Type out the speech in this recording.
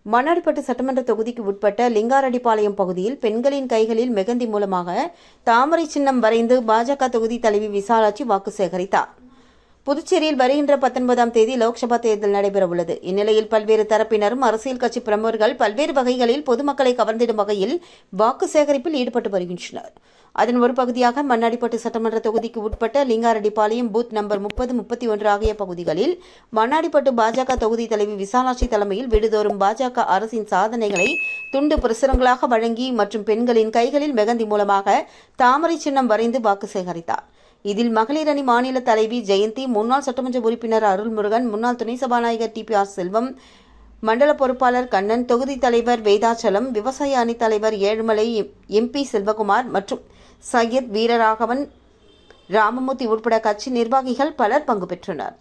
மண்ணாடிப்பட்டு சட்டமன்ற தொகுதிக்கு உட்பட்ட லிங்காரெட்டிப்பாளையம் பகுதியில் பெண்களின் கைகளில் மெகந்தி மூலமாக தாமரை சின்னம் வரைந்து பாஜக தொகுதி தலைவி விசாலாட்சி வாக்கு சேகரித்தார். புதுச்சேரியில் வருகின்ற 19ஆம் தேதி லோக்சபா தேர்தல் நடைபெறவுள்ளது. இந்நிலையில் பல்வேறு தரப்பினரும் அரசியல் கட்சி பிரமுகர்கள் பல்வேறு வகைகளில் பொதுமக்களை கவர்ந்திடும் வகையில் வாக்கு சேகரிப்பில் ஈடுபட்டு வருகின்றனர். அதன் ஒரு பகுதியாக மண்ணாடிப்பட்டு சட்டமன்ற தொகுதிக்கு உட்பட்ட லிங்காரெட்டிப்பாளையம் பூத் நம்பர் 30, 31 ஆகிய பகுதிகளில் மண்ணாடிப்பட்டு பாஜக தொகுதி தலைவி விசாலாட்சி தலைமையில் வீடுதோறும் பாஜக அரசின் சாதனைகளை துண்டு பிரசுரங்களாக வழங்கி மற்றும் பெண்களின் கைகளில் மெகந்தி மூலமாக தாமரை சின்னம் வரைந்து வாக்கு சேகரித்தார். இதில் மகளிர் அணி மாநில தலைவி ஜெயந்தி, முன்னாள் சட்டமன்ற உறுப்பினர் அருள்முருகன், முன்னாள் துணை சபாநாயகர் TPR செல்வம், மண்டல பொறுப்பாளர் கண்ணன், தொகுதி தலைவர் வேதாச்சலம், விவசாய அணி தலைவர் ஏழுமலை, MP செல்வகுமார் மற்றும் சையத் வீரராகவன், ராமமூர்த்தி உட்பட கட்சி நிர்வாகிகள் பலர் பங்கு பெற்றனர்.